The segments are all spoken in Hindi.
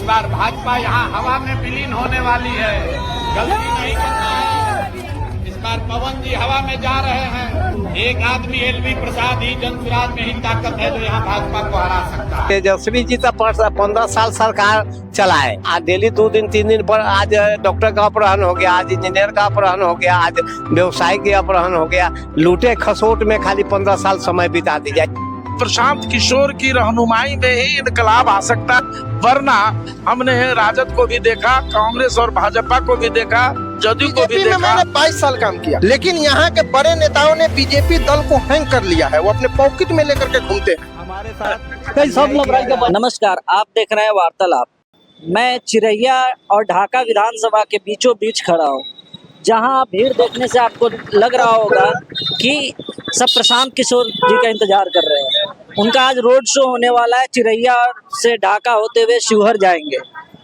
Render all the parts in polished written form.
बार भाजपा यहाँ हवा में विलीन होने वाली है, गलती नहीं करना है। इस बार पवन जी हवा में जा रहे हैं। एक आदमी एलवी प्रसाद ही जनसुराज में ही ताकत है जो यहाँ भाजपा को हरा सकता है। तेजस्वी जी तो 15 साल सरकार चलाए, आज डेली 2 दिन 3 दिन पर आज डॉक्टर का अपहरण हो गया, आज इंजीनियर का अपहरण हो गया, आज व्यवसायी के अपहरण हो गया। लूटे खसोट में खाली 15 साल समय बिता दी जाए। प्रशांत किशोर की रहनुमाई में ही इनकलाब आ सकता है, वरना हमने राजद को भी देखा, कांग्रेस और भाजपा को भी देखा, जदयू को भी बीजेपी में देखा। मैंने 22 साल काम किया, लेकिन यहाँ के बड़े नेताओं ने बीजेपी दल को हैंग कर लिया है। वो अपने पॉकेट में लेकर के घूमते हैं। हमारे साथ कई सब लोग नमस्कार, आप देख रहे हैं वार्तालाप। मैं चिरैया और ढाका विधानसभा के बीचों बीच खड़ा हूँ, जहाँ भीड़ देखने से आपको लग रहा होगा कि सब प्रशांत किशोर जी का इंतजार कर रहे हैं। उनका आज रोड शो होने वाला है, चिरैया से ढाका होते हुए शिवहर जाएंगे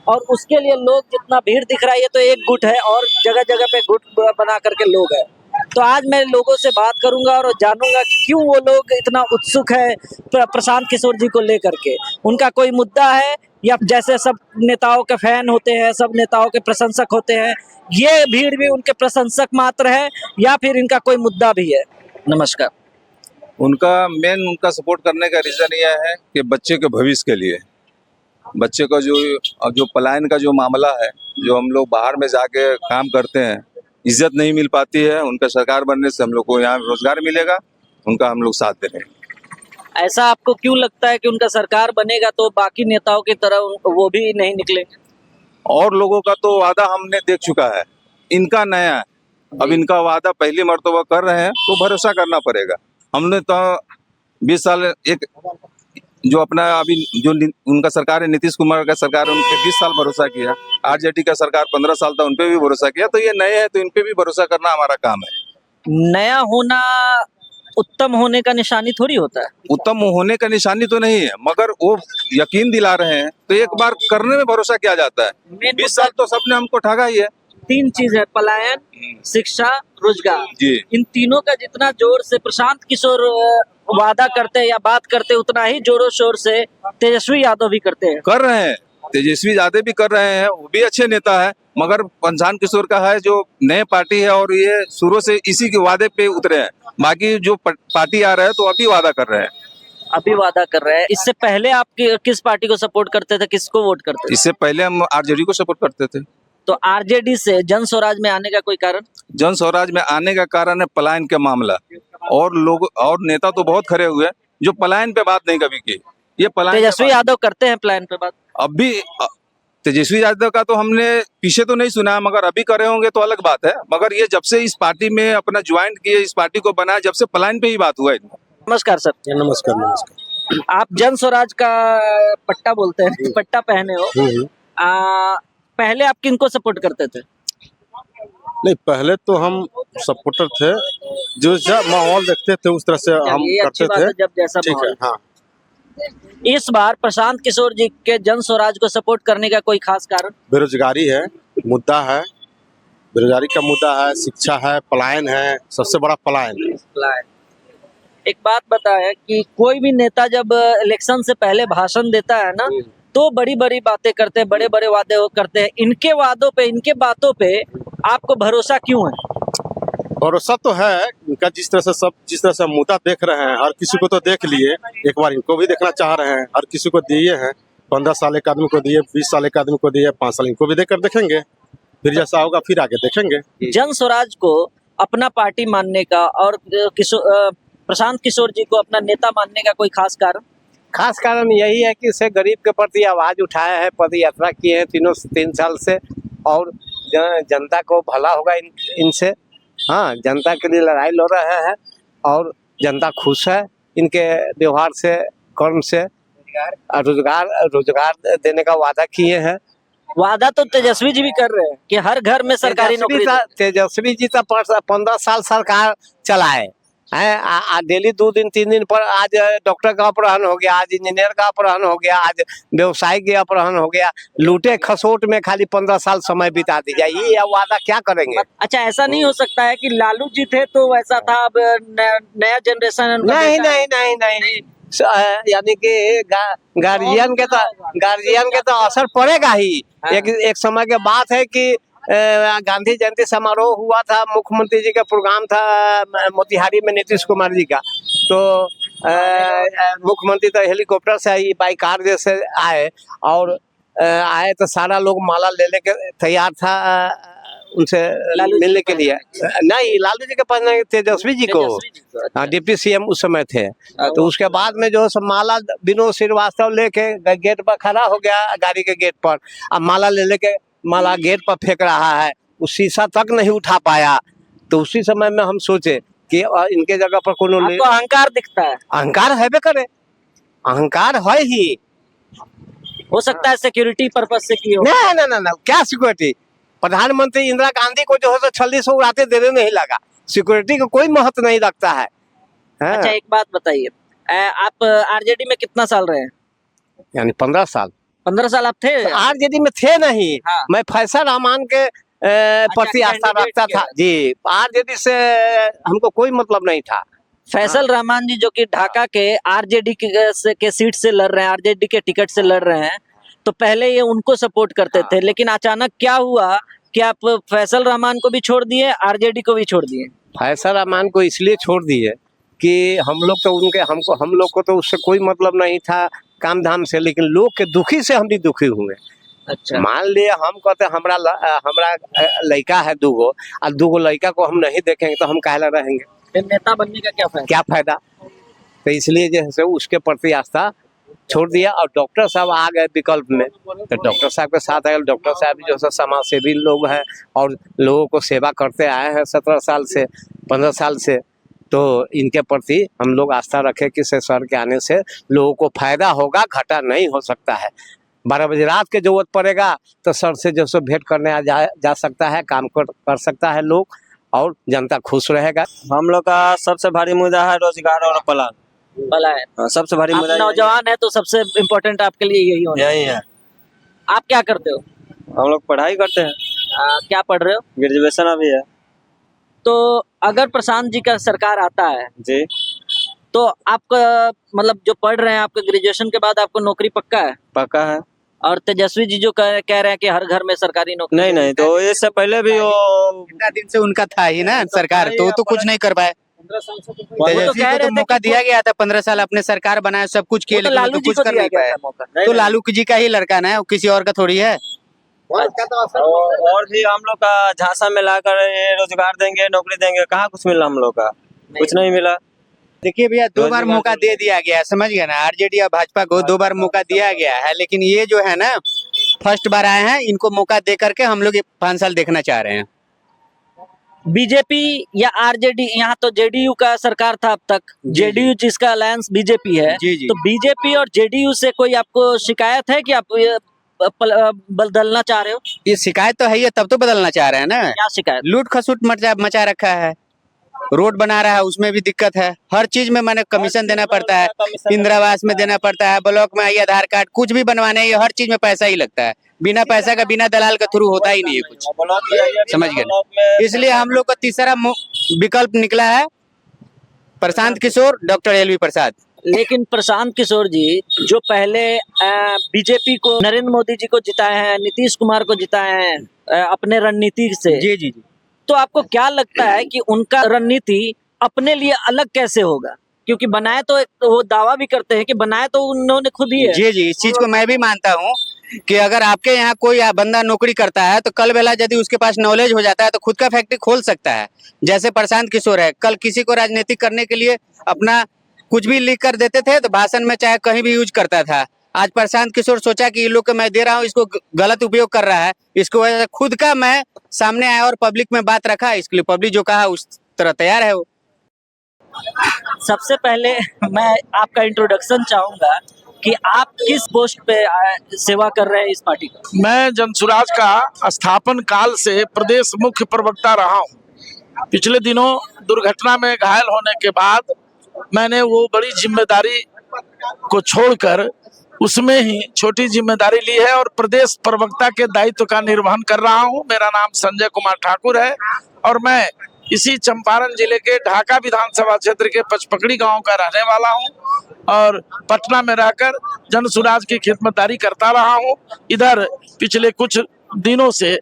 और उसके लिए लोग जितना भीड़ दिख रहा है ये तो एक गुट है और जगह जगह पे गुट बना करके लोग हैं। तो आज मैं लोगों से बात करूंगा और जानूंगा कि क्यों वो लोग इतना उत्सुक है प्रशांत किशोर जी को लेकर के। उनका कोई मुद्दा है या जैसे सब नेताओं के फैन होते हैं, सब नेताओं के प्रशंसक होते हैं, ये भीड़ भी उनके प्रशंसक मात्र है या फिर इनका कोई मुद्दा भी है? नमस्कार। उनका सपोर्ट करने का रीजन यह है कि बच्चे के भविष्य के लिए, बच्चे का जो पलायन का जो मामला है, जो हम लोग बाहर में जाके काम करते हैं, इज्जत नहीं मिल पाती है। उनका सरकार बनने से हम लोग को यहाँ रोजगार मिलेगा, उनका हम लोग साथ दे रहे हैं। ऐसा आपको क्यों लगता है कि उनका सरकार बनेगा तो बाकी नेताओं की तरह वो भी नहीं निकलेंगे? और लोगों का तो वादा हमने देख चुका है, इनका नया है। अब इनका वादा पहली मर्तबा कर रहे हैं तो भरोसा करना पड़ेगा। हमने तो 20 साल एक जो अपना अभी जो उनका सरकार है, नीतीश कुमार का सरकार, उन पे 20 साल भरोसा किया। आरजेडी का सरकार 15 साल था, उन पे भी भरोसा किया। तो ये नए हैं तो इन पे भी भरोसा करना हमारा काम है। नया होना उत्तम होने का निशानी थोड़ी होता है। उत्तम होने का निशानी तो नहीं है, मगर वो यकीन दिला रहे हैं तो एक बार करने में भरोसा किया जाता है। 20 साल तो सबने हमको ठगा ही है। 3 चीज है, पलायन, शिक्षा, रोजगार। जी। इन तीनों का जितना जोर से प्रशांत किशोर वादा करते हैं या बात करते हैं, उतना ही जोरों शोर से तेजस्वी यादव भी करते हैं। कर रहे हैं, तेजस्वी यादव भी कर रहे हैं, वो भी अच्छे नेता है। मगर प्रशांत किशोर का है जो नए पार्टी है और ये शुरू से इसी के वादे पे उतरे हैं। बाकी जो पार्टी आ रहा है तो अभी वादा कर रहे हैं। अभी वादा कर रहे हैं। इससे पहले आप किस पार्टी को सपोर्ट करते थे, किसको वोट करते थे? इससे पहले हम आरजेडी को सपोर्ट करते थे। तो आरजेडी से जन स्वराज में आने का कोई कारण? जन स्वराज में आने का कारण है पलायन का मामला, और लोग और नेता तो बहुत खड़े हुए जो पलायन पे बात नहीं कभी की। ये पलायन तेजस्वी यादव करते हैं पलायन पे बात। अभी तेजस्वी यादव का तो हमने पीछे तो नहीं सुना, मगर अभी करे होंगे तो अलग बात है। मगर ये जब से इस पार्टी में अपना ज्वाइन किए, इस पार्टी को बनाया, जब से पलायन पे ही बात हुआ है। नमस्कार सर। नमस्कार। नमस्कार। आप जन स्वराज का पट्टा बोलते हैं, पट्टा पहने हो। पहले आप किनको सपोर्ट करते थे? नहीं, पहले तो हम सपोर्टर थे, जो माहौल देखते थे उस तरह से हम ये अच्छी करते बात थे। है जब जैसा ठीक है। माहौल। हाँ, इस बार प्रशांत किशोर जी के जन स्वराज को सपोर्ट करने का कोई खास कारण? बेरोजगारी है, मुद्दा है, बेरोजगारी का मुद्दा है, शिक्षा है, पलायन है, सबसे बड़ा पलायन। एक बात बताएं कि कोई भी नेता जब इलेक्शन से पहले भाषण देता है ना, तो बड़ी बड़ी बातें करते हैं, बड़े बड़े वादे करते हैं। इनके वादों पे, इनके बातों पे आपको भरोसा क्यों है? भरोसा तो है इनका, जिस तरह से मुद्दा देख रहे हैं, हर किसी को तो देख लिए, एक बार इनको भी देखना चाह रहे हैं। हर किसी को दिए हैं, 15 साल एक आदमी को दिए, 20 साल एक आदमी को दिए, 5 साल इनको भी देकर देखेंगे, फिर जैसा होगा फिर आगे देखेंगे। जन स्वराज को अपना पार्टी मानने का और प्रशांत किशोर जी को अपना नेता मानने का कोई खास कारण? खास कारण यही है कि इसे गरीब के प्रति आवाज उठाया है, पद यात्रा किए हैं 3 साल से, और जनता को भला होगा इनसे। हाँ, जनता के लिए लड़ाई लड़ रहे हैं और जनता खुश है इनके व्यवहार से, कर्म से। रोजगार देने का वादा किए हैं। वादा तो तेजस्वी जी भी कर रहे हैं कि हर घर में सरकारी नौकरी। तेजस्वी जी तो 15 साल सरकार चलाए हैं, डेली 2 दिन 3 दिन पर आज डॉक्टर का अपहरण हो गया, आज इंजीनियर का अपहरण हो गया, आज व्यवसायी के अपहरण हो गया। लूटे खसोट में खाली 15 साल समय बिता दी जाए, ये वादा क्या करेंगे? अच्छा, ऐसा नहीं हो सकता है कि लालू जी थे तो वैसा था, अब नया जनरेशन? नहीं नहीं नहीं नहीं, यानी कि गार्जियन के तो असर पड़ेगा ही। एक समय के बात है कि गांधी जयंती समारोह हुआ था, मुख्यमंत्री जी का प्रोग्राम था मोतिहारी में नीतीश कुमार जी का, तो मुख्यमंत्री तो हेलीकॉप्टर से आई, बाई कार जैसे आए, और आए तो सारा लोग माला ले लेके तैयार था उनसे मिलने के लिए। नहीं, लालू जी के पास नहीं, तेजस्वी जी को, हाँ, डिप्टी सीएम उस समय थे। तो उसके बाद में जो है माला विनोद श्रीवास्तव लेके गेट पर खड़ा हो गया, गाड़ी के गेट पर, अब माला ले लेके माला गेट पर फेंक रहा है, उस शीशा तक नहीं उठा पाया। तो उसी समय में हम सोचे कि इनके जगह पर कोनो आपको अहंकार दिखता है? अहंकार है बे करे, अहंकार है ही। हो सकता है सिक्योरिटी पर्पज से की हो। ना, क्या सिक्योरिटी? प्रधानमंत्री इंदिरा गांधी को जो है 46 उड़ाते देने नहीं लगा, सिक्योरिटी का कोई महत्व नहीं रखता है। अच्छा, एक बात बताइए, आप आरजेडी में कितना साल रहे हैं? यानी 15 साल। 15 साल आप थे आरजेडी में? थे नहीं, हाँ। मैं फैसल रहमान के प्रति आस्था रखता था जी। आरजेडी से हमको कोई मतलब नहीं था। फैसल रहमान जी जो कि ढाका के आरजेडी के सीट से लड़ रहे हैं, आरजेडी के टिकट से लड़ रहे हैं, तो पहले ये उनको सपोर्ट करते थे, लेकिन अचानक क्या हुआ कि आप फैसल रहमान को भी छोड़ दिए, आरजेडी को भी छोड़ दिए? फैसल रहमान को इसलिए छोड़ दिए कि हम लोग को तो उससे कोई मतलब नहीं था काम धाम से, लेकिन लोग के दुखी से हम भी दुखी हुए। अच्छा, मान लिए हम कहते हमरा लड़का है दूगो, और दूगो लड़का को हम नहीं देखेंगे तो हम काहे रहेंगे? फिर नेता बनने का क्या फायदा? तो इसलिए जो है उसके प्रति आस्था छोड़ दिया। और डॉक्टर साहब आ गए विकल्प में, तो डॉक्टर साहब के साथ आए। डॉक्टर साहब जो है समाज सेवी लोग हैं और लोगों को सेवा करते आए हैं 17 साल से, 15 साल से। तो इनके प्रति हम लोग आस्था रखें कि सर के आने से लोगों को फायदा होगा, घाटा नहीं हो सकता है। 12 बजे रात के जरूरत पड़ेगा तो सर से जो सो भेंट करने जा सकता है, काम कर सकता है लोग, और जनता खुश रहेगा। हम लोग का सबसे भारी मुद्दा है रोजगार और पलायन। सबसे भारी मुद्दा नौजवान है तो सबसे इम्पोर्टेंट आपके लिए यही है। आप क्या करते हो? हम लोग पढ़ाई करते हैं। क्या पढ़ रहे हो? ग्रेजुएशन अभी है। तो अगर प्रशांत जी का सरकार आता है जी, तो आपका मतलब जो पढ़ रहे हैं, आपके ग्रेजुएशन के बाद आपको नौकरी पक्का है? पक्का है। और तेजस्वी जी जो कह रहे हैं कि हर घर में सरकारी नौकरी, नहीं, तो इससे पहले भी वो कितना दिन से उनका था ही ना सरकार, तो कुछ नहीं कर पाए। तेजस्वी को तो मौका दिया गया था, 15 साल अपने सरकार बनाए, सब कुछ किए, लेकिन तो कुछ कर नहीं पाए। तो लालू जी का ही लड़का ना है, किसी और का थोड़ी है। और भी हम लोग का झांसा में लाकर ये रोजगार देंगे, नौकरी देंगे, कहाँ कुछ मिला हम लोग का? कुछ नहीं मिला। देखिए भैया, 2 बार मौका दे दिया गया है, समझ गए ना, आरजेडी और भाजपा को 2 बार मौका दिया गया है, लेकिन ये जो है ना फर्स्ट बार आए हैं, इनको मौका दे करके हम लोग 5 साल देखना चाह रहे हैं। बीजेपी या आरजेडी, यहाँ तो जेडीयू का सरकार था अब तक, जेडीयू जिसका अलायंस बीजेपी है, जी। तो बीजेपी और जेडीयू से कोई आपको शिकायत है कि आप बदलना चाह रहे हो? ये शिकायत तो है ही, तब तो बदलना चाह रहे हैं ना। क्या शिकायत? लूट खसूट मचा रखा है, रोड बना रहा है उसमें भी दिक्कत है, हर चीज में मैंने कमीशन देना पड़ता है, इंदिरा आवास में देना पड़ता है, ब्लॉक में आई आधार कार्ड, कुछ भी बनवाने ये हर चीज में पैसा ही लगता है। बिना पैसा का, बिना दलाल का थ्रू होता ही नहीं है कुछ, समझ गए। इसलिए हम लोग का तीसरा विकल्प निकला है प्रशांत किशोर, डॉक्टर एलवी प्रसाद। लेकिन प्रशांत किशोर जी जो पहले बीजेपी को, नरेंद्र मोदी जी को जिताए हैं, नीतीश कुमार को जिताए हैं अपने रणनीति से, जी, तो आपको क्या लगता है कि उनका रणनीति अपने लिए अलग कैसे होगा? क्योंकि बनाए तो वो दावा भी करते हैं कि बनाए तो उन्होंने खुद ही है। जी, इस चीज को मैं भी मानता हूँ कि अगर आपके यहाँ कोई बंदा नौकरी करता है तो कल बेला यदि उसके पास नॉलेज हो जाता है तो खुद का फैक्ट्री खोल सकता है। जैसे प्रशांत किशोर है, कल किसी को राजनीतिक करने के लिए अपना कुछ भी लिख कर देते थे तो भाषण में चाहे कहीं भी यूज करता था। आज प्रशांत किशोर सोचा कि ये लोग को मैं दे रहा हूँ, इसको गलत उपयोग कर रहा है, इसको वजह से खुद का मैं सामने आया और पब्लिक में बात रखा, इसके लिए पब्लिक जो कहा उस तरह तैयार है वो। सबसे पहले मैं आपका इंट्रोडक्शन चाहूंगा कि आप किस पोस्ट पे सेवा कर रहे हैं इस पार्टी का? मैं जनसुराज का स्थापन काल से प्रदेश मुख्य प्रवक्ता रहा हूं। पिछले दिनों दुर्घटना में घायल होने के बाद मैंने वो बड़ी जिम्मेदारी को छोड़कर उसमें ही छोटी जिम्मेदारी ली है और प्रदेश प्रवक्ता के दायित्व का निर्वहन कर रहा हूं। मेरा नाम संजय कुमार ठाकुर है और मैं इसी चंपारण जिले के ढाका विधानसभा क्षेत्र के पचपकड़ी गांव का रहने वाला हूं और पटना में रहकर जन सुराज की खिदमतदारी करता रहा हूँ। इधर पिछले कुछ दिनों से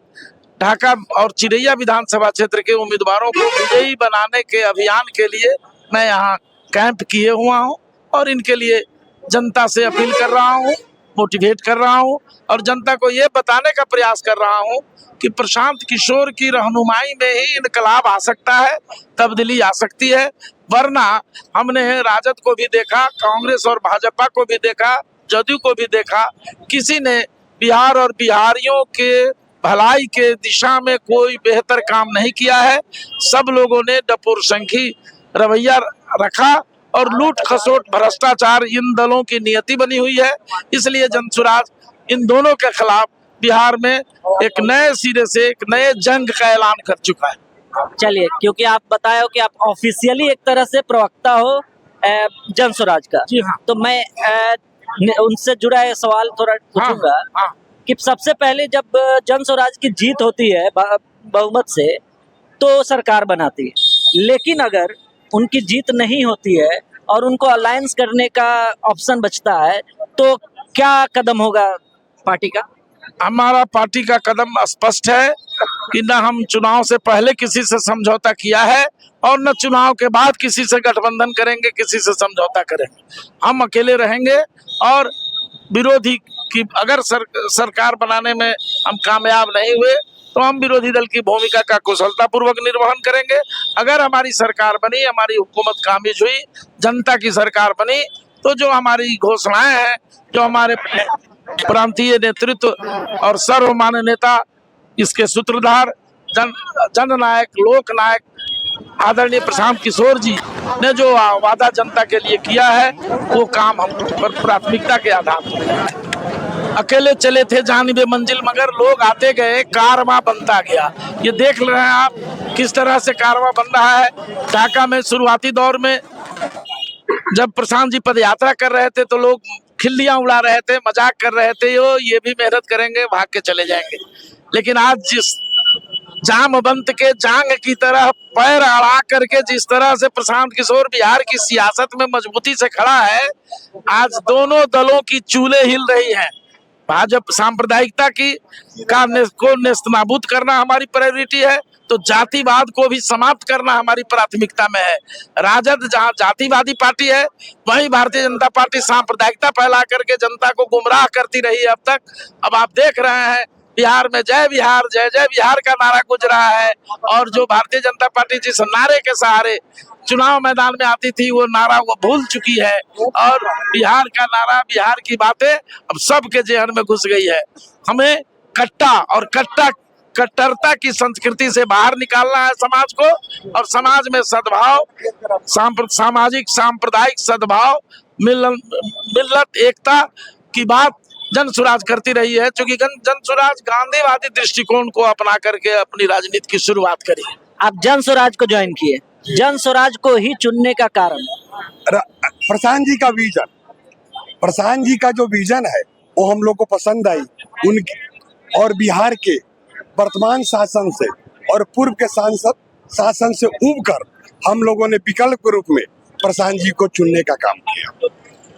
ढाका और चिरैया विधानसभा क्षेत्र के उम्मीदवारों को विजयी बनाने के अभियान के लिए मैं यहाँ कैंप किए हुआ हूँ और इनके लिए जनता से अपील कर रहा हूँ, मोटिवेट कर रहा हूँ और जनता को ये बताने का प्रयास कर रहा हूँ कि प्रशांत किशोर की रहनुमाई में ही इनकलाब आ सकता है, तब्दीली आ सकती है। वरना हमने राजद को भी देखा, कांग्रेस और भाजपा को भी देखा, जदयू को भी देखा, किसी ने बिहार और बिहारियों के भलाई के दिशा में कोई बेहतर काम नहीं किया है। सब लोगों ने डपुरसंखी रवैया रखा और लूट खसोट भ्रष्टाचार इन दलों की नियति बनी हुई है। इसलिए जनसुराज इन दोनों के खिलाफ बिहार में एक नए सिरे से एक नए जंग का ऐलान कर चुका है। चलिए, क्योंकि आप बताए हो कि आप ऑफिशियली एक तरह से प्रवक्ता हो जनसुराज का, जी हाँ। तो मैं उनसे जुड़ा एक सवाल थोड़ा पूछूंगा हाँ। कि सबसे पहले जब जनसुराज की जीत होती है बहुमत से तो सरकार बनाती है, लेकिन अगर उनकी जीत नहीं होती है और उनको अलायंस करने का ऑप्शन बचता है तो क्या कदम होगा पार्टी का? हमारा पार्टी का कदम स्पष्ट है कि न हम चुनाव से पहले किसी से समझौता किया है और न चुनाव के बाद किसी से गठबंधन करेंगे, किसी से समझौता करेंगे। हम अकेले रहेंगे और विरोधी की अगर सरकार बनाने में हम कामयाब नहीं हुए तो हम विरोधी दल की भूमिका का कुशलतापूर्वक निर्वहन करेंगे। अगर हमारी सरकार बनी, हमारी हुकूमत कामयाब हुई, जनता की सरकार बनी, तो जो हमारी घोषणाएं हैं, जो हमारे प्रांतीय नेतृत्व और सर्वमान्य नेता, इसके सूत्रधार, जननायक, लोक नायक आदरणीय प्रशांत किशोर जी ने जो वादा जनता के लिए किया है वो काम हम पर प्राथमिकता के आधार पर। अकेले चले थे जानिबे मंजिल मगर लोग आते गए, कारवां बनता गया। ये देख रहे हैं आप किस तरह से कारवां बन रहा है। ढाका में शुरुआती दौर में जब प्रशांत जी पद यात्रा कर रहे थे तो लोग खिल्लियां उड़ा रहे थे, मजाक कर रहे थे, ये भी मेहनत करेंगे, भाग के चले जाएंगे। लेकिन आज जिस जामवंत के जांग की तरह पैर अड़ा करके जिस तरह से प्रशांत किशोर बिहार की सियासत में मजबूती से खड़ा है, आज दोनों दलों की चूल्हे हिल रही हैं। भाजपा सांप्रदायिकता को नेस्तनाबूद करना हमारी प्रायोरिटी है, तो जातिवाद को भी समाप्त करना हमारी प्राथमिकता में है। राजद जहां जातिवादी पार्टी है, वहीं भारतीय जनता पार्टी सांप्रदायिकता फैला करके जनता को गुमराह करती रही है अब तक। अब आप देख रहे हैं बिहार में जय जय बिहार का नारा गूंज रहा है और जो भारतीय जनता पार्टी जिस नारे के सहारे चुनाव मैदान में आती थी वो नारा वो भूल चुकी है और बिहार का नारा, बिहार की बातें अब सबके जेहन में घुस गई है। हमें कट्टरता की संस्कृति से बाहर निकालना है समाज को और समाज में सद्भाव, सामाजिक सांप्रदायिक सद्भाव, मिल्लत एकता की बात जनसुराज करती रही है। क्योंकि जनसुराज गांधीवादी दृष्टिकोण को अपना करके अपनी राजनीति की शुरुआत करी। आप जनसुराज को ज्वाइन किए, जनसुराज को ही चुनने का कारण? प्रशांत जी का विजन, प्रशांत जी का जो विजन है वो हम लोग को पसंद आई उनकी, और बिहार के वर्तमान शासन से और पूर्व के शासन से उबकर हम लोगों ने विकल्प के रूप में प्रशांत जी को चुनने का काम किया।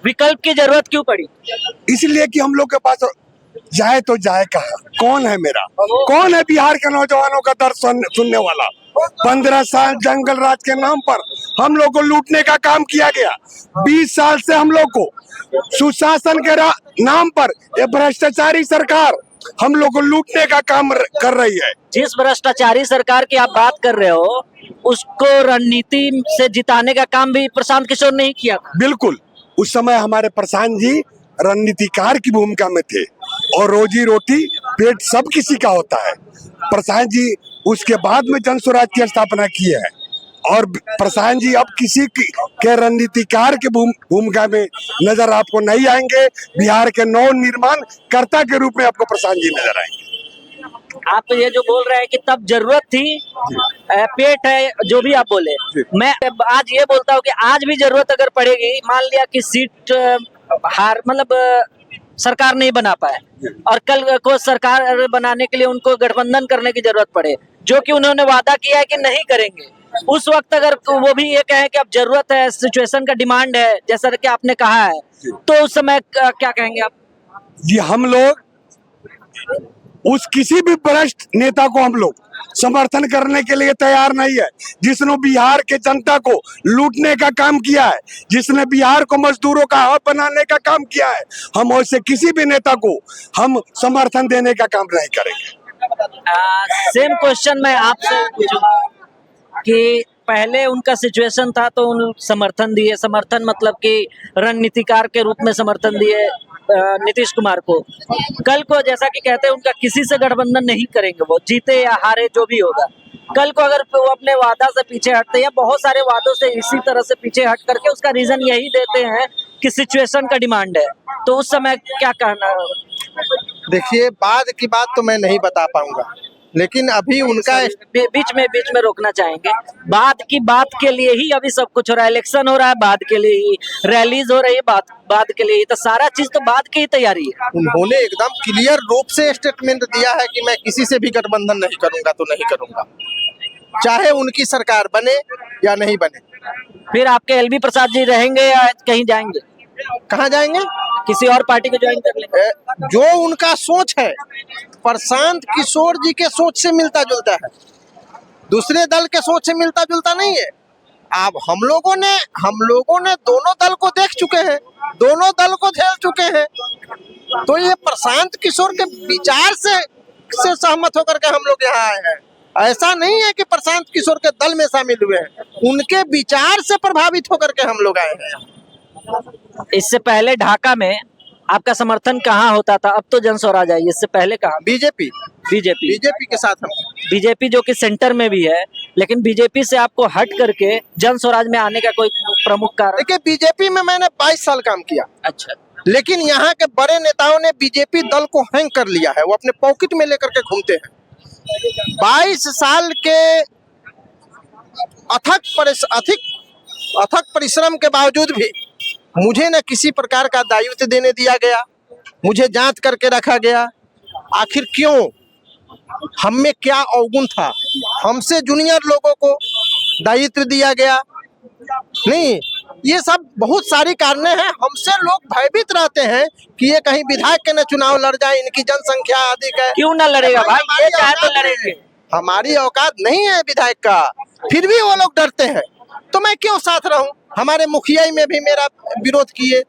विकल्प की जरूरत क्यों पड़ी? इसलिए कि हम लोग के पास जाए तो जाए कहाँ, कौन है मेरा, कौन है बिहार के नौजवानों का दर्द सुनने वाला। 15 साल जंगल राज के नाम पर हम लोग को लूटने का काम किया गया। 20 साल से हम लोग को सुशासन के नाम पर ये भ्रष्टाचारी सरकार हम लोग को लूटने का काम कर रही है। जिस भ्रष्टाचारी सरकार की आप बात कर रहे हो उसको रणनीति से जिताने का काम भी प्रशांत किशोर ने ही किया था। बिल्कुल, उस समय हमारे प्रशांत जी रणनीतिकार की भूमिका में थे और रोजी रोटी पेट सब किसी का होता है। प्रशांत जी उसके बाद में जनसुराज की स्थापना की है और प्रशांत जी अब किसी के रणनीतिकार के भूमिका में नजर आपको नहीं आएंगे। बिहार के नव निर्माण कर्ता के रूप में आपको प्रशांत जी नजर आएंगे। आप ये जो बोल रहे हैं कि तब जरूरत थी, पेट है, जो भी आप बोले, मैं आज ये बोलता हूँ कि आज भी जरूरत अगर पड़ेगी, मान लिया कि सीट सरकार नहीं बना पाए और कल को सरकार बनाने के लिए उनको गठबंधन करने की जरूरत पड़े, जो कि उन्होंने वादा किया है कि नहीं करेंगे, उस वक्त अगर वो भी ये कहें कि अब जरूरत है, सिचुएशन का डिमांड है, जैसा कि आपने कहा है, तो उस समय क्या कहेंगे आप? जी हम लोग उस किसी भी भ्रष्ट नेता को हम लोग समर्थन करने के लिए तैयार नहीं है, जिसने बिहार के जनता को लूटने का काम किया है, जिसने बिहार को मजदूरों का हब बनाने का काम किया है। हम ऐसे किसी भी नेता को हम समर्थन देने का काम नहीं करेंगे। सेम क्वेश्चन मैं आपसे पूछूंगा कि पहले उनका सिचुएशन था तो उन समर्थन दिए, समर्थन मतलब कि रणनीतिकार के रूप में समर्थन दिए नीतीश कुमार को। कल को जैसा कि कहते हैं उनका किसी से गठबंधन नहीं करेंगे, वो जीते या हारे जो भी होगा। कल को अगर वो अपने वादा से पीछे हटते या बहुत सारे वादों से इसी तरह से पीछे हट करके उसका रीजन यही देते हैं कि सिचुएशन का डिमांड है, तो उस समय क्या कहना? देखिए, बाद की बात तो मैं नहीं बता पाऊंगा, लेकिन अभी उनका बीच में रोकना चाहेंगे। बाद की बात के लिए ही अभी सब कुछ हो रहा है, इलेक्शन हो रहा है बाद के लिए ही, रैलीज हो रही है बाद के लिए ही, तो सारा चीज तो बाद की ही तैयारी है। उन्होंने एकदम क्लियर रूप से स्टेटमेंट दिया है कि मैं किसी से भी गठबंधन नहीं करूंगा तो नहीं करूंगा, चाहे उनकी सरकार बने या नहीं बने। फिर आपके एलबी प्रसाद जी रहेंगे या कहीं जाएंगे? कहाँ जाएंगे? किसी और पार्टी को ज्वाइन कर लेंगे? जो उनका सोच है प्रशांत किशोर जी के सोच से मिलता जुलता है, दूसरे दल के सोच से मिलता जुलता नहीं है। अब हम लोगों ने दोनों दल को देख चुके हैं, दोनों दल को झेल चुके हैं, तो ये प्रशांत किशोर के विचार से सहमत होकर के हम लोग यहाँ आए हैं। ऐसा नहीं है कि प्रशांत किशोर के दल में शामिल हुए हैं, उनके विचार से प्रभावित होकर के हम लोग आए हैं। इससे पहले ढाका में आपका समर्थन कहाँ होता था? अब तो जन स्वराज आई, इससे पहले कहाँ? बीजेपी के साथ हम। बीजेपी जो कि सेंटर में भी है, लेकिन बीजेपी से आपको हट करके जन स्वराज में आने का कोई प्रमुख कारण? देखिए, बीजेपी में मैंने 22 साल काम किया। अच्छा। लेकिन यहाँ के बड़े नेताओं ने बीजेपी दल को हैंग कर लिया है, वो अपने पॉकेट में लेकर के घूमते हैं। 22 साल के अथक परिश्रम के बावजूद भी मुझे न किसी प्रकार का दायित्व देने दिया गया, मुझे जांच करके रखा गया। आखिर क्यों? हम में क्या अवगुण था? हमसे जूनियर लोगों को दायित्व दिया गया नहीं। ये सब बहुत सारी कारणें हैं। हमसे लोग भयभीत रहते हैं कि ये कहीं विधायक के न चुनाव लड़ जाए, इनकी जनसंख्या अधिक है। क्यों ना लड़ेगा भाई, ये चाहे तो लड़ेंगे। हमारी औकात नहीं है विधायक का, फिर भी वो लोग डरते हैं, तो मैं क्यों साथ रहूं? हमारे मुखिया में भी मेरा विरोध किए,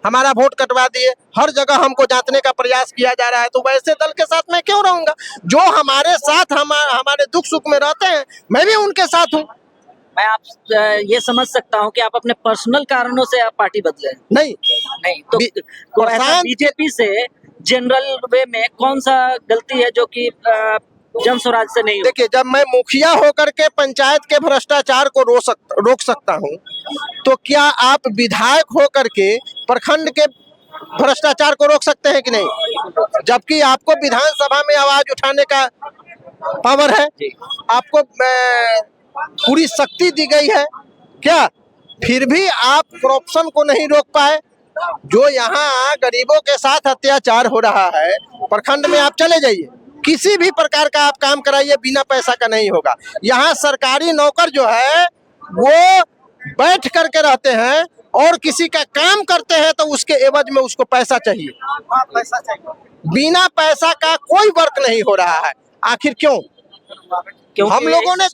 हमारा वोट कटवा दिए, हर जगह हमको जांचने का प्रयास किया जा रहा है, तो वैसे दल के साथ मैं क्यों रहूंगा? जो हमारे साथ हमारे दुख सुख में रहते हैं, मैं भी उनके साथ हूँ। मैं आप ये समझ सकता हूँ कि आप अपने पर्सनल कारणों से आप पार्टी बदले? नहीं, तो ऐसा बीजेपी से जनरल वे में कौन सा गलती है जो कि जन स्वराज से नहीं? देखिए, जब मैं मुखिया होकर के पंचायत के भ्रष्टाचार को रोक सकता हूँ, तो क्या आप विधायक होकर के प्रखंड के भ्रष्टाचार को रोक सकते हैं कि नहीं? जबकि आपको विधानसभा में आवाज उठाने का पावर है, आपको पूरी शक्ति दी गई है, क्या फिर भी आप करप्शन को नहीं रोक पाए? जो यहाँ गरीबों के साथ अत्याचार हो रहा है, प्रखंड में आप चले जाइए, किसी भी प्रकार का आप काम कराइए, बिना पैसा का नहीं होगा। यहाँ सरकारी नौकर जो है वो बैठ करके रहते हैं और किसी का काम करते हैं तो उसके एवज में उसको पैसा चाहिए। बिना पैसा का कोई वर्क नहीं हो रहा है। आखिर क्यों? हम लोगों ने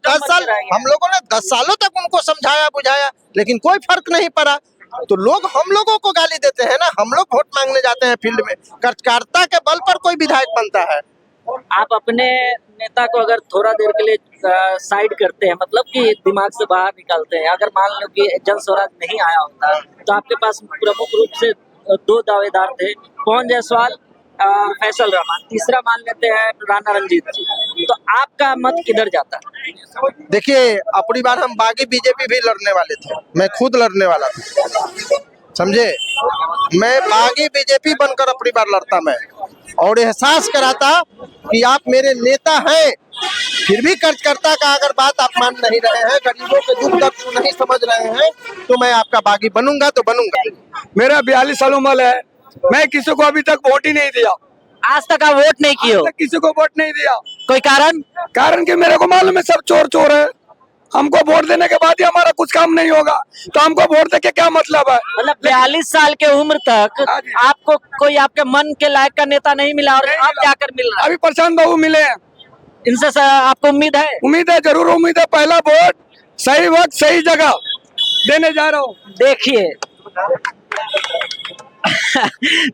10 सालों तक उनको समझाया बुझाया, लेकिन कोई फर्क नहीं पड़ा। तो लोग हम लोगों को गाली देते हैं ना। हम लोग वोट मांगने जाते हैं फील्ड में, कार्यकर्ता के बल पर कोई विधायक बनता है। आप अपने नेता को अगर थोड़ा देर के लिए साइड करते हैं, मतलब कि दिमाग से बाहर निकालते हैं, अगर मान लो कि जन स्वराज नहीं आया होता तो आपके पास प्रमुख रूप से 2 दावेदार थे, पवन जायसवाल और फैसल रहमान, तीसरा मान लेते हैं राणा रंजीत जी, तो आपका मत किधर जाता? देखिए, अपनी बार हम बागी बीजेपी भी लड़ने वाले थे, मैं खुद लड़ने वाला था, समझे। मैं बागी बीजेपी बनकर अपनी बार लड़ता मैं, और एहसास कराता कि आप मेरे नेता हैं, फिर भी कार्यकर्ता का अगर बात आप मान नहीं रहे हैं, गरीबों के दुख दर्द को नहीं समझ रहे हैं, तो मैं आपका बागी बनूंगा तो बनूंगा। मेरा 42 साल उम्र है, मैं किसी को अभी तक वोट ही नहीं दिया। आज तक आप वोट नहीं किए हो? किसी को वोट नहीं दिया। कोई कारण? कारण कि मेरे को मालूम है सब चोर चोर है, हमको वोट देने के बाद ही हमारा कुछ काम नहीं होगा, तो हमको वोट दे के क्या मतलब है? मतलब 42 साल के उम्र तक हाँ जी। आपको कोई आपके मन के लायक का नेता नहीं मिला और अब जाकर मिल रहा है। अभी प्रशांत बाबू मिले हैं, इनसे आपको उम्मीद है? उम्मीद है, जरूर उम्मीद है। पहला वोट सही वक्त सही जगह देने जा रहा हूँ। देखिए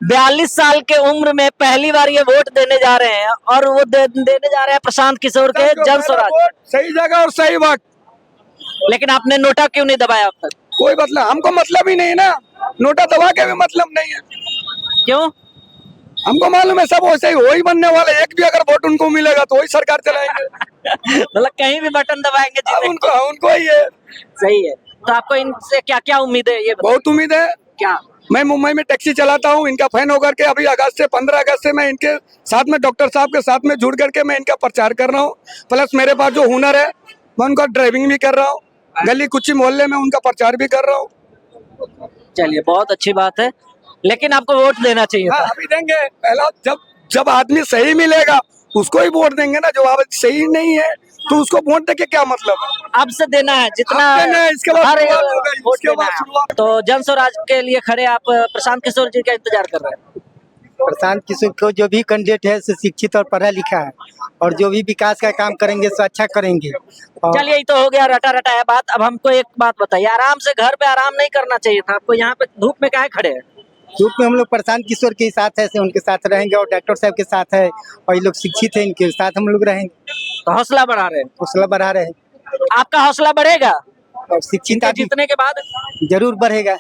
42 साल के उम्र में पहली बार ये वोट देने जा रहे हैं और वो देने जा रहे हैं प्रशांत किशोर के जन स्वराज। सही जगह और सही वक्त। लेकिन आपने नोटा क्यों नहीं दबाया अब तक? कोई मतलब, हमको मतलब ही नहीं ना, नोटा दबा के भी मतलब नहीं है। क्यों? हमको मालूम है सब वैसे ही वही बनने वाले, एक भी अगर वोट उनको मिलेगा तो वही सरकार चलाएंगे। मतलब कहीं भी बटन दबाएंगे अब उनको ही है। सही है। तो आपको इनसे क्या क्या उम्मीद है? ये बहुत उम्मीद है। क्या? मैं मुंबई में टैक्सी चलाता हूँ, इनका फैन होकर के अभी 15 अगस्त से मैं इनके साथ में डॉक्टर साहब के साथ में जुड़ करके मैं इनका प्रचार कर रहा हूँ। प्लस मेरे पास जो हुनर है मैं उनका ड्राइविंग भी कर रहा हूँ, गली कुची मोहल्ले में उनका प्रचार भी कर रहा हूँ। चलिए बहुत अच्छी बात है, लेकिन आपको वोट देना चाहिए था। अभी देंगे, पहला जब आदमी सही मिलेगा उसको ही वोट देंगे ना। जो आदमी सही नहीं है तो उसको वोट देके क्या मतलब है? अब से देना है जितना अब देना है, इसके बाद हर शुरुआत होगा, वोट इसके देना बाद है। शुरुआत। तो जन स्वराज के लिए खड़े आप प्रशांत किशोर जी का इंतजार कर रहे हैं? प्रशांत किशोर को जो भी कैंडिडेट है शिक्षित और पढ़ा लिखा है और जो भी विकास का काम करेंगे सो अच्छा करेंगे। चलिए ये तो हो गया रटा रटा है बात। अब हमको एक बात बताइए, आराम से घर पे आराम नहीं करना चाहिए था आपको? यहाँ पे धूप में काहे खड़े हैं? धूप में हम लोग प्रशांत किशोर के साथ है, उनके साथ रहेंगे और डॉक्टर साहब के साथ है और ये लोग शिक्षित है, इनके साथ हम लोग रहेंगे। तो हौसला बढ़ा रहे हैं? हौसला बढ़ा रहे हैं आपका हौसला बढ़ेगा और शिक्षित इनके आदमी जीतने के बाद? जरूर बढ़ेगा।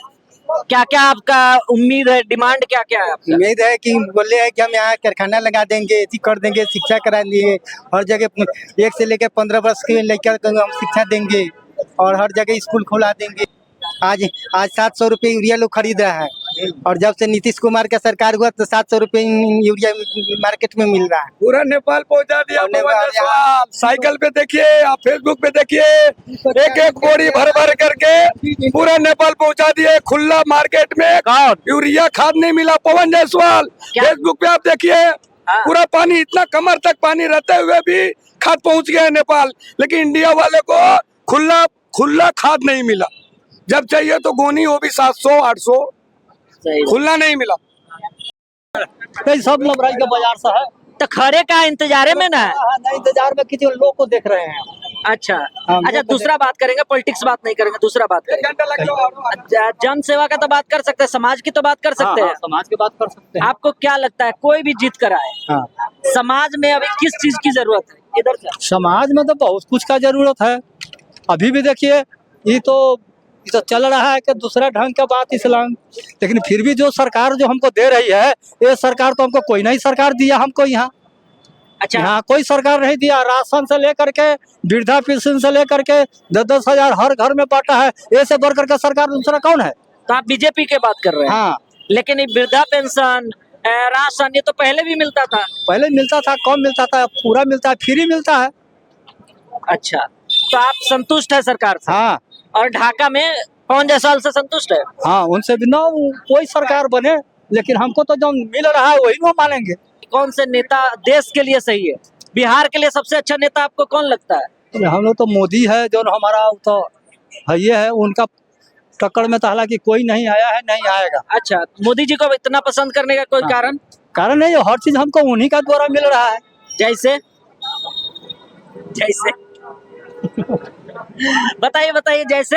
क्या क्या आपका उम्मीद है, डिमांड क्या क्या है आपका? उम्मीद है कि बोले है कि हम यहाँ कारखाना लगा देंगे, ऐसी कर देंगे, शिक्षा करा देंगे, हर जगह 1 से लेकर 15 वर्ष के लड़का को हम शिक्षा देंगे और हर जगह स्कूल खुला देंगे। आज 700 रुपये यूरिया लोग खरीद रहा है और जब से नीतीश कुमार का सरकार हुआ तो 700 रुपये यूरिया मार्केट में मिल रहा है। पूरा नेपाल पहुंचा दिया। साइकिल पे देखिए, आप फेसबुक पे देखिए, एक बोरी भर भर करके पूरा नेपाल पहुंचा दिए। खुला मार्केट में यूरिया खाद नहीं मिला। पवन जायसवाल फेसबुक पे आप देखिए, पूरा पानी, इतना कमर तक पानी रहते हुए भी खाद पहुंच गया है नेपाल। लेकिन इंडिया वाले को खुला खाद नहीं मिला। जब चाहिए तो गोनी वो भी 700-800, खुला नहीं मिला। सब लबराई का बाजार सा है तो खड़े का इंतजारे में ना है? नहीं, इंतजार में किसी लोग को देख रहे हैं। अच्छा अच्छा, दूसरा बात करेंगे, पॉलिटिक्स बात नहीं करेंगे, दूसरा बात करेंगे। जन सेवा का तो बात कर सकते हैं, समाज की तो बात कर सकते हैं। समाज की बात कर सकते हैं। आपको क्या लगता है कोई भी जीत कर आए, समाज में अभी किस चीज की जरूरत है? इधर से समाज में तो बहुत कुछ का जरूरत है। अभी भी देखिए ये तो चल रहा है कि दूसरा ढंग का बात इस्लाम, लेकिन फिर भी जो सरकार जो हमको दे रही है, ये सरकार तो हमको कोई नहीं सरकार दिया हमको यहाँ। अच्छा, यहाँ कोई सरकार नहीं दिया। राशन से लेकर के वृद्धा पेंशन से लेकर के 10-10 हजार हर घर में बांटा है। ऐसे बढ़ करके सरकार दूसरा कौन है? तो आप बीजेपी की बात कर रहे हैं। हाँ, लेकिन ये वृद्धा पेंशन, राशन, ये तो पहले भी मिलता था। पहले मिलता था, कम मिलता था, पूरा मिलता है, फ्री मिलता है। अच्छा, तो आप संतुष्ट है सरकार से? हाँ, और ढाका में पवन जायसवाल से संतुष्ट है? हाँ, उनसे भी ना कोई सरकार बने, लेकिन हमको तो जो मिल रहा है वही वो मानेंगे। कौन से नेता देश के लिए सही है? बिहार के लिए सबसे अच्छा नेता आपको कौन लगता है? हम लोग तो मोदी है जो हमारा तो है, ये है। उनका टक्कर में तो हालांकि कोई नहीं आया है, नहीं आएगा। अच्छा, मोदी जी को इतना पसंद करने का कोई कारण? कारण नहीं, हर चीज हमको उन्हीं का द्वारा मिल रहा है। जैसे बताइए बताइए, जैसे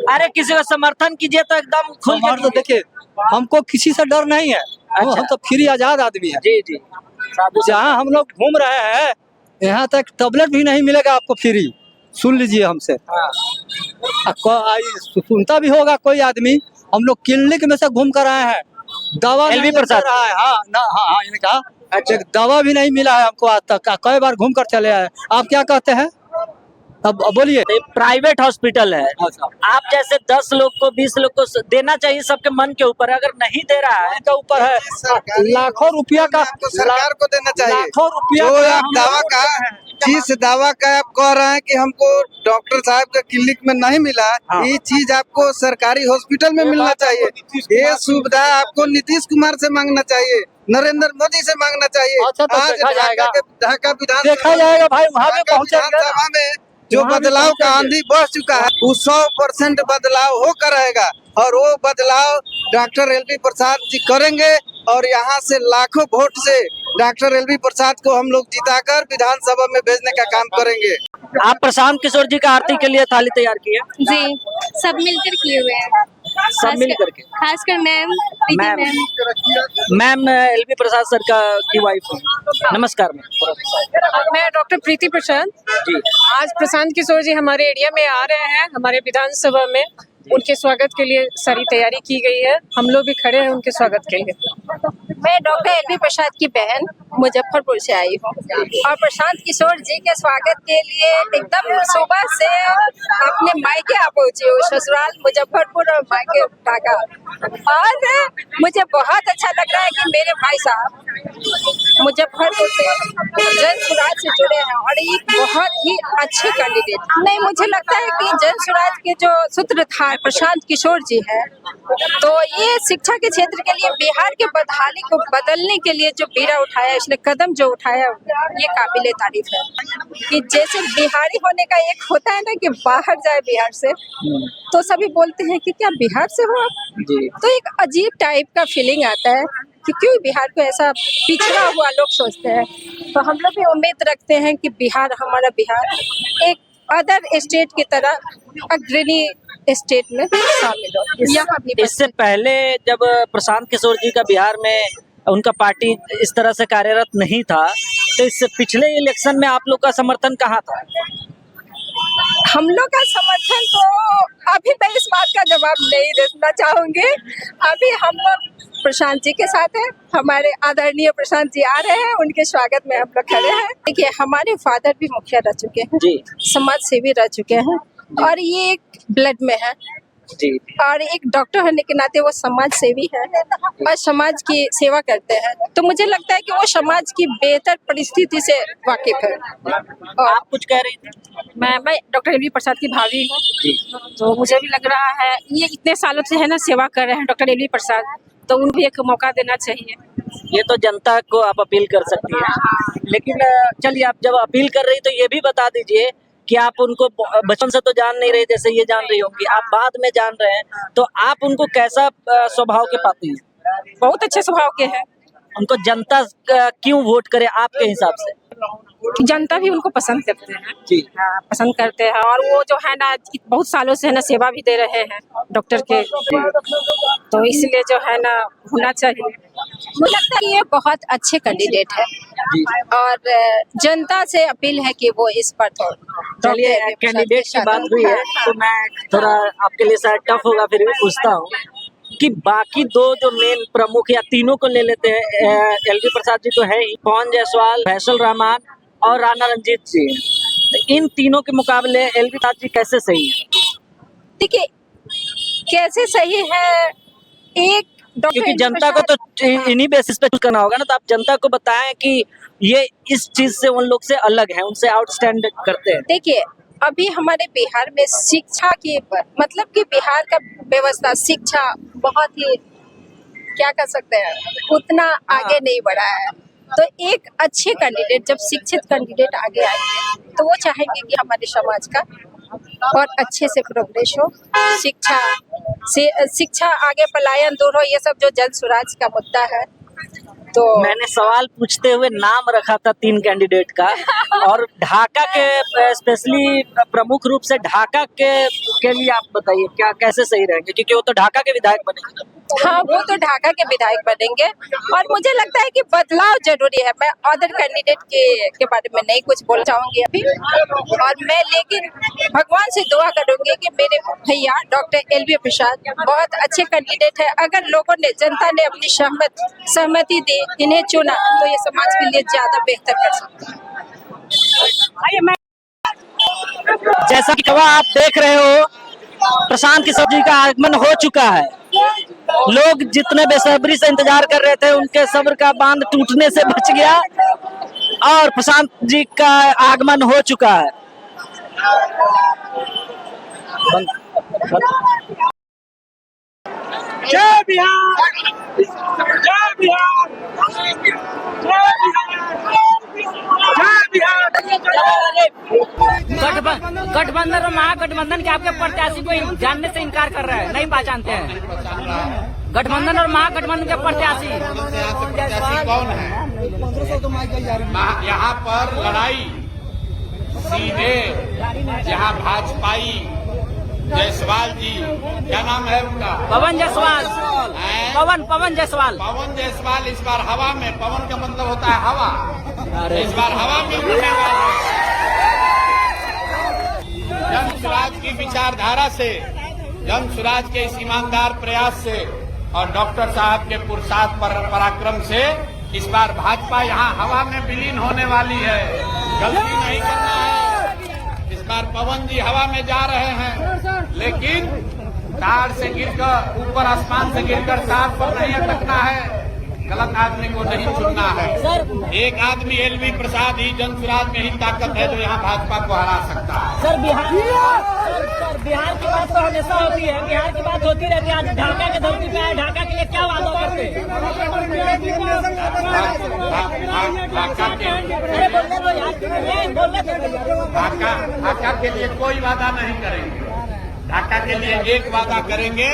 अरे किसी को समर्थन कीजिए तो एकदम खुल के। तो देखिए हमको किसी से डर नहीं है। अच्छा। हम तो फ्री आजाद आदमी है। जी जी, जहाँ हम लोग घूम रहे हैं यहाँ तक टैबलेट भी नहीं मिलेगा आपको फ्री। सुन लीजिए हमसे। सुनता भी होगा कोई आदमी, हम लोग क्लिनिक में से घूम कर आए हैं, दवा एलवी प्रसाद रहा है। हाँ ना, हाँ इनका दवा भी नहीं मिला है हमको आज तक। कई बार घूम कर चले आए। आप क्या कहते हैं? अब बोलिए। प्राइवेट हॉस्पिटल है, आप जैसे 10 लोग को 20 लोग को देना चाहिए, सबके मन के ऊपर। अगर नहीं दे रहा है तो ऊपर है लाखों रुपया का सरकार को देना चाहिए। लाखों रुपया जो आप दावा का, जिस दावा का आप कह रहे हैं कि हमको डॉक्टर साहब का क्लिनिक में नहीं मिला, ये चीज आपको सरकारी हॉस्पिटल में मिलना चाहिए। ये सुविधा आपको नीतीश कुमार से मांगना चाहिए, नरेंद्र मोदी से मांगना चाहिए। अच्छा, तो आज देखा जाएगा। ढाका विधान देखा जाएगा भाई, वहाँ पे पहुँचेंगे। विधानसभा में जो बदलाव का आंधी बह चुका है वो 100% बदलाव होकर रहेगा और वो बदलाव डॉक्टर एलवी प्रसाद जी करेंगे और यहाँ से लाखों वोट से डॉक्टर एलवी प्रसाद को हम लोग जिताकर विधानसभा में भेजने का काम करेंगे। आप प्रशांत किशोर जी का आरती के लिए थाली तैयार की है? जी, सब मिलकर किए हुए हैं। सब मिल करके। खासकर मैम, प्रीति मैम एलवी प्रसाद सर का की वाइफ हूँ। नमस्कार मैम। मैं डॉक्टर प्रीति प्रसाद जी। आज प्रशांत किशोर जी हमारे एरिया में आ रहे हैं, हमारे विधानसभा में। उनके स्वागत के लिए सारी तैयारी की गई है, हम लोग भी खड़े हैं उनके स्वागत के लिए। मैं डॉक्टर एलवी प्रसाद की बहन मुजफ्फरपुर से आई हूँ और प्रशांत किशोर जी के स्वागत के लिए एकदम सुबह से अपने मायके आ पहुँची हूँ, ससुराल मुजफ्फरपुर और मायके ढाका। और मुझे बहुत अच्छा लग रहा है कि मेरे भाई साहब मुजफ्फरपुर से जन सुराज से जुड़े हैं और एक बहुत ही अच्छे कैंडिडेट। नहीं, मुझे लगता है कि जन सुराज के जो सूत्रधार प्रशांत किशोर जी है, तो ये शिक्षा के क्षेत्र के लिए बिहार के बदहाली को बदलने के लिए जो बीड़ा उठाया, इसने कदम जो उठाया, ये काबिले तारीफ है। कि जैसे बिहारी होने का एक होता है ना कि बाहर जाए बिहार से, तो सभी बोलते हैं कि क्या बिहार से हो आप? तो एक अजीब टाइप का फीलिंग आता है कि क्यों बिहार को ऐसा पिछड़ा हुआ लोग सोचते हैं। तो हम लोग भी उम्मीद रखते हैं कि बिहार, हमारा बिहार एक अदर स्टेट की तरह अग्रणी स्टेट में शामिल हो। यहाँ भी इससे पहले जब प्रशांत किशोर जी का बिहार में उनका पार्टी इस तरह से कार्यरत नहीं था, तो इससे पिछले इलेक्शन में आप लोग का समर्थन कहाँ था? हम लोग का समर्थन तो अभी मैं इस बात का जवाब नहीं देना चाहूंगी। अभी हम लोग प्रशांत जी के साथ हैं, हमारे आदरणीय प्रशांत जी आ रहे हैं, उनके स्वागत में हम लोग खड़े हैं। देखिए, हमारे फादर भी मुखिया रह चुके हैं जी, समाज सेवी रह चुके हैं और ये एक ब्लड में है जी। और एक डॉक्टर होने के नाते वो समाज सेवी है और समाज की सेवा करते हैं। तो मुझे लगता है कि वो समाज की बेहतर परिस्थिति से वाकिफ है। और आप कुछ कह रही थी? मैं डॉक्टर एलवी प्रसाद की भाभी हूँ, तो मुझे भी लग रहा है ये इतने सालों से है ना सेवा कर रहे हैं डॉक्टर एलवी प्रसाद, तो उनको भी एक मौका देना चाहिए। ये तो जनता को आप अपील कर सकती हैं, लेकिन चलिए, आप जब अपील कर रही तो ये भी बता दीजिए कि आप उनको बचपन से तो जान नहीं रहे जैसे ये जान रही होंगी, आप बाद में जान रहे हैं, तो आप उनको कैसा स्वभाव के पाते हैं? बहुत अच्छे स्वभाव के हैं। उनको जनता क्यों वोट करे आपके हिसाब से? जनता भी उनको पसंद करते हैं जी। हाँ, पसंद करते हैं और वो जो है ना बहुत सालों से है ना सेवा भी दे रहे हैं डॉक्टर के, तो इसलिए जो है ना होना चाहिए। मुझे लगता है ये बहुत अच्छे कैंडिडेट है और जनता से अपील है कि वो इस पर चलिए, कैंडिडेट की बात हुई है तो मैं थोड़ा आपके लिए शायद टफ होगा, फिर भी पूछता हूँ कि बाकी दो जो मेन प्रमुख या तीनों को ले लेते हैं, एलवी प्रसाद जी तो है ही, पवन जायसवाल, फैसल रहमान और राणा रंजीत जी, तो इन तीनों के मुकाबले एलवी प्रसाद जी कैसे सही है? देखिए, कैसे सही है, एक क्योंकि जनता को तो इन्हीं बेसिस पे चूज करना होगा ना, तो आप जनता को बताएं कि ये इस चीज से उन लोग से अलग है, उनसे आउटस्टैंड करते हैं। देखिए, अभी हमारे बिहार में शिक्षा की मतलब कि बिहार का व्यवस्था शिक्षा बहुत ही क्या कर सकते हैं, उतना आगे नहीं बढ़ा है। तो एक अच्छे कैंडिडेट, जब शिक्षित कैंडिडेट आगे आएंगे तो वो चाहेंगे कि हमारे समाज का और अच्छे से प्रोग्रेस हो, शिक्षा आगे, पलायन दूर हो, ये सब जो जन सुराज का मुद्दा है। तो मैंने सवाल पूछते हुए नाम रखा था 3 कैंडिडेट का, और ढाका के स्पेशली प्रमुख रूप से ढाका के लिए आप बताइए क्या कैसे सही रहेंगे, क्योंकि वो तो ढाका के विधायक बनेंगे। हाँ, वो तो ढाका के विधायक बनेंगे और मुझे लगता है कि बदलाव जरूरी है। मैं अदर कैंडिडेट के बारे में नहीं कुछ बोलना चाहूंगी अभी, और मैं लेकिन भगवान से दुआ करूंगी कि मेरे भैया डॉक्टर एलवी प्रसाद बहुत अच्छे कैंडिडेट है। अगर लोगों ने, जनता ने अपनी सहमति दी, इन्हें चुना, तो ये समाज के लिए ज्यादा बेहतर कर सकते हैं। जैसा कि आप देख रहे हो, प्रशांत किशोर जी का आगमन हो चुका है। लोग जितने बेसब्री से इंतजार कर रहे थे, उनके सब्र का बांध टूटने से बच गया और प्रशांत जी का आगमन हो चुका है। जय बिहार, जय बिहार, जय बिहार, जय बिहार। गठबंधन और महागठबंधन के आपके प्रत्याशी को जानने से इनकार कर रहे हैं, नहीं पहचानते हैं। गठबंधन और महागठबंधन के प्रत्याशी कौन है? यहाँ पर लड़ाई सीधे जहाँ भाजपाई जायसवाल जी, क्या नाम है उनका? पवन जायसवाल। पवन जायसवाल। पवन जायसवाल इस बार हवा में, पवन का मतलब होता है हवा, इस बार हवा में उड़ने वाले। जन स्वराज की विचारधारा से, जन स्वराज के इस ईमानदार प्रयास से और डॉक्टर साहब के पुरुषार्थ पराक्रम से इस बार भाजपा यहाँ हवा में विलीन होने वाली है। गलती नहीं करना है। इस बार पवन जी हवा में जा रहे हैं, लेकिन तार से गिरकर, ऊपर आसमान से गिरकर तार पर नहीं अटकना है। गलत आदमी को नहीं चुनना है। एक आदमी एलवी प्रसाद ही जन स्वराज में ही ताकत है जो यहाँ भाजपा को हरा सकता है। सर बिहार की बात तो हमेशा होती है, बिहार की बात होती रहती है। आज ढाका के धरती पे आए, ढाका के लिए क्या वादा करते हैं? ढाका के लिए कोई वादा नहीं करेंगे। ढाका के लिए एक वादा करेंगे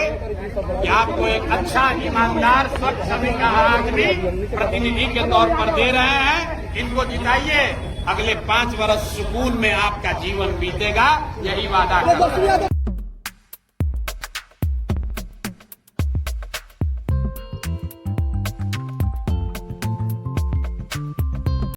कि आपको एक अच्छा ईमानदार स्वच्छ सभी का आदमी प्रतिनिधि के तौर पर दे रहे हैं, इनको जिताइए, अगले 5 वर्ष सुकून में आपका जीवन बीतेगा, यही वादा करते हैं।